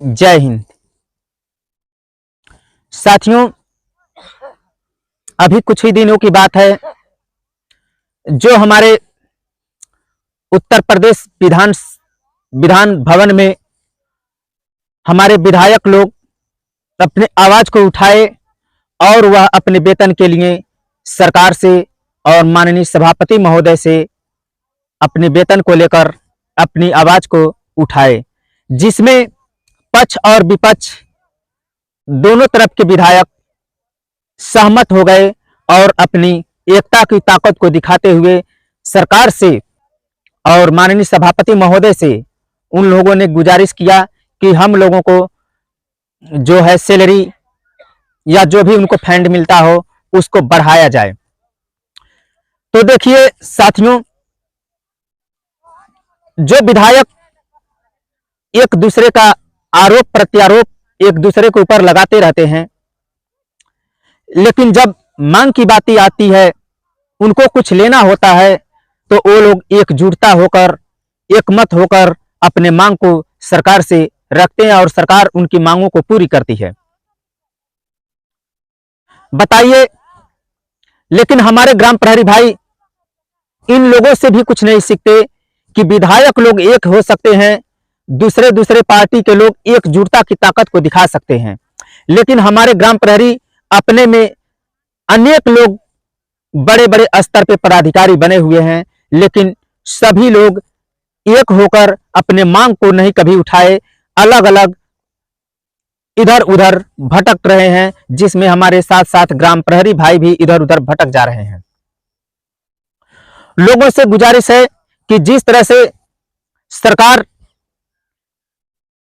जय हिंद। साथियों, अभी कुछ ही दिनों की बात है, जो हमारे उत्तर प्रदेश विधान भवन में हमारे विधायक लोग अपने आवाज को उठाए और वह अपने वेतन के लिए सरकार से और माननीय सभापति महोदय से अपने वेतन को लेकर अपनी आवाज को उठाए, जिसमें पक्ष और विपक्ष दोनों तरफ के विधायक सहमत हो गए और अपनी एकता की ताकत को दिखाते हुए सरकार से और माननीय सभापति महोदय से उन लोगों ने गुजारिश किया कि हम लोगों को जो है सैलरी या जो भी उनको फंड मिलता हो उसको बढ़ाया जाए। तो देखिए साथियों, जो विधायक एक दूसरे का आरोप प्रत्यारोप एक दूसरे के ऊपर लगाते रहते हैं, लेकिन जब मांग की बात आती है, उनको कुछ लेना होता है, तो वो लोग एकजुटता होकर एकमत होकर अपने मांग को सरकार से रखते हैं और सरकार उनकी मांगों को पूरी करती है। बताइए, लेकिन हमारे ग्राम प्रहरी भाई इन लोगों से भी कुछ नहीं सीखते कि विधायक लोग एक हो सकते हैं, दूसरे पार्टी के लोग एकजुटता की ताकत को दिखा सकते हैं, लेकिन हमारे ग्राम प्रहरी अपने में अनेक लोग बड़े बड़े स्तर पे पदाधिकारी बने हुए हैं, लेकिन सभी लोग एक होकर अपने मांग को नहीं कभी उठाए, अलग अलग इधर उधर भटक रहे हैं, जिसमें हमारे साथ साथ ग्राम प्रहरी भाई भी इधर उधर भटक जा रहे हैं। लोगों से गुजारिश है कि जिस तरह से सरकार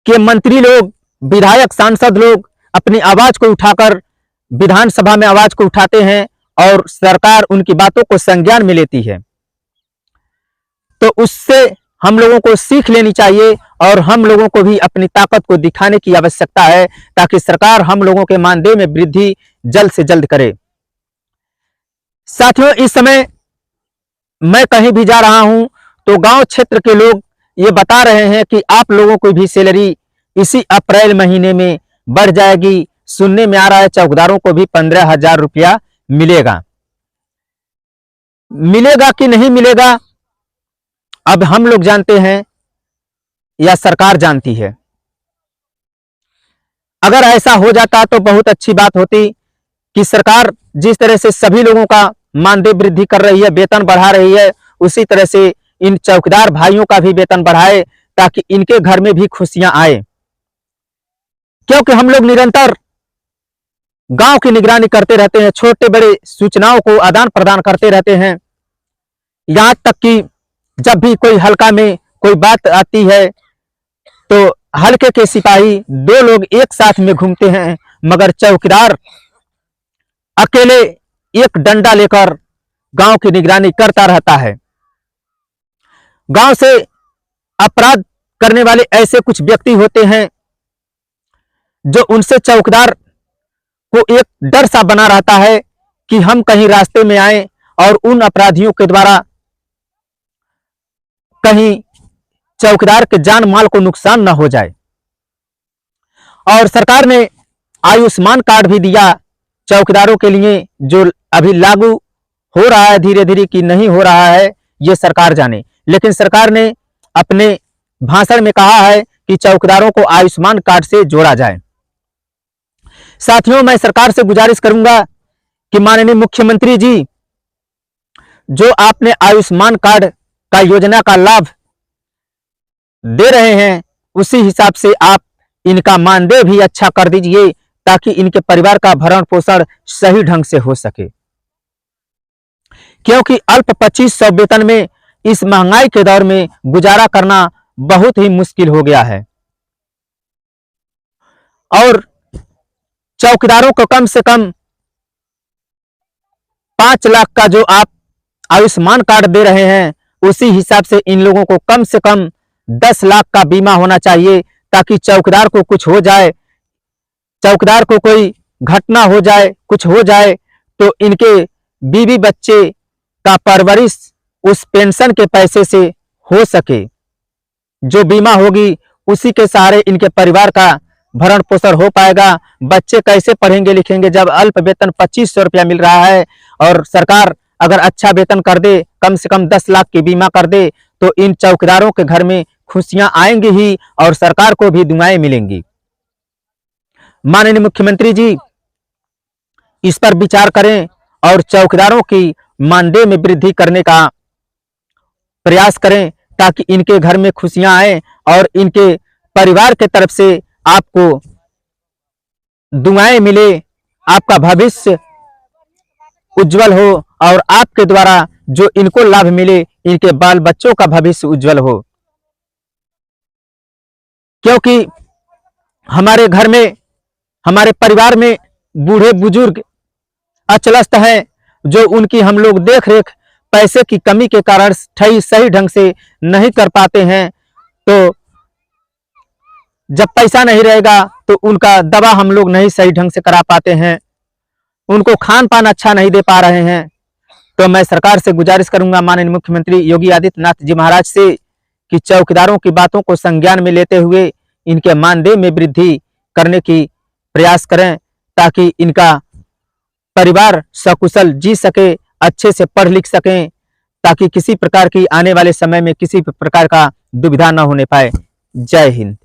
के मंत्री लोग, विधायक, सांसद लोग अपनी आवाज को उठाकर विधानसभा में आवाज को उठाते हैं और सरकार उनकी बातों को संज्ञान में लेती है, तो उससे हम लोगों को सीख लेनी चाहिए और हम लोगों को भी अपनी ताकत को दिखाने की आवश्यकता है, ताकि सरकार हम लोगों के मानदेय में वृद्धि जल्द से जल्द करे। साथियों, इस समय मैं कहीं भी जा रहा हूं तो गांव क्षेत्र के लोग ये बता रहे हैं कि आप लोगों को भी सैलरी इसी अप्रैल महीने में बढ़ जाएगी। सुनने में आ रहा है चौकीदारों को भी 15,000 रुपया मिलेगा। मिलेगा कि नहीं मिलेगा, अब हम लोग जानते हैं या सरकार जानती है। अगर ऐसा हो जाता तो बहुत अच्छी बात होती कि सरकार जिस तरह से सभी लोगों का मानदेय वृद्धि कर रही है, वेतन बढ़ा रही है, उसी तरह से इन चौकीदार भाइयों का भी वेतन बढ़ाए, ताकि इनके घर में भी खुशियां आए। क्योंकि हम लोग निरंतर गांव की निगरानी करते रहते हैं, छोटे बड़े सूचनाओं को आदान प्रदान करते रहते हैं, यहां तक कि जब भी कोई हल्का में कोई बात आती है तो हल्के के सिपाही दो लोग एक साथ में घूमते हैं, मगर चौकीदार अकेले एक डंडा लेकर गांव की निगरानी करता रहता है। गांव से अपराध करने वाले ऐसे कुछ व्यक्ति होते हैं जो उनसे चौकीदार को एक डर सा बना रहता है कि हम कहीं रास्ते में आए और उन अपराधियों के द्वारा कहीं चौकीदार के जान माल को नुकसान न हो जाए। और सरकार ने आयुष्मान कार्ड भी दिया चौकीदारों के लिए, जो अभी लागू हो रहा है धीरे धीरे कि नहीं हो रहा है ये सरकार जाने, लेकिन सरकार ने अपने भाषण में कहा है कि चौकीदारों को आयुष्मान कार्ड से जोड़ा जाए। साथियों, मैं सरकार से गुजारिश करूंगा कि माननीय मुख्यमंत्री जी, जो आपने आयुष्मान कार्ड का योजना का लाभ दे रहे हैं, उसी हिसाब से आप इनका मानदेय भी अच्छा कर दीजिए, ताकि इनके परिवार का भरण पोषण सही ढंग से हो सके। क्योंकि अल्प 2500 वेतन में इस महंगाई के दौर में गुजारा करना बहुत ही मुश्किल हो गया है। और चौकीदारों को कम से कम 5 लाख का जो आप आयुष्मान कार्ड दे रहे हैं, उसी हिसाब से इन लोगों को कम से कम 10 लाख का बीमा होना चाहिए, ताकि चौकीदार को कुछ हो जाए, चौकीदार को कोई घटना हो जाए, कुछ हो जाए, तो इनके बीवी बच्चे का परवरिश उस पेंशन के पैसे से हो सके। जो बीमा होगी उसी के सहारे इनके परिवार का भरण पोषण हो पाएगा। बच्चे कैसे पढ़ेंगे लिखेंगे जब अल्प वेतन 2500 रुपया मिल रहा है, और सरकार अगर अच्छा वेतन कर दे, कम से कम 10 लाख की बीमा कर दे, तो इन चौकीदारों के घर में खुशियां आएंगी ही और सरकार को भी दुआएं मिलेंगी। माननीय मुख्यमंत्री जी इस पर विचार करें और चौकीदारों की मानदेय में वृद्धि करने का प्रयास करें, ताकि इनके घर में खुशियां आए और इनके परिवार के तरफ से आपको दुआएं मिले, आपका भविष्य उज्जवल हो और आपके द्वारा जो इनको लाभ मिले, इनके बाल बच्चों का भविष्य उज्जवल हो। क्योंकि हमारे घर में, हमारे परिवार में बूढ़े बुजुर्ग अचलस्त हैं, जो उनकी हम लोग देख रेख पैसे की कमी के कारण सही ढंग से नहीं कर पाते हैं। तो जब पैसा नहीं रहेगा तो उनका दवा हम लोग नहीं सही ढंग से करा पाते हैं, उनको खान पान अच्छा नहीं दे पा रहे हैं। तो मैं सरकार से गुजारिश करूंगा, माननीय मुख्यमंत्री योगी आदित्यनाथ जी महाराज से, कि चौकीदारों की बातों को संज्ञान में लेते हुए इनके मानदेय में वृद्धि करने की प्रयास करें, ताकि इनका परिवार सकुशल जी सके, अच्छे से पढ़ लिख सकें, ताकि किसी प्रकार की आने वाले समय में किसी प्रकार का दुविधा न होने पाए। जय हिंद।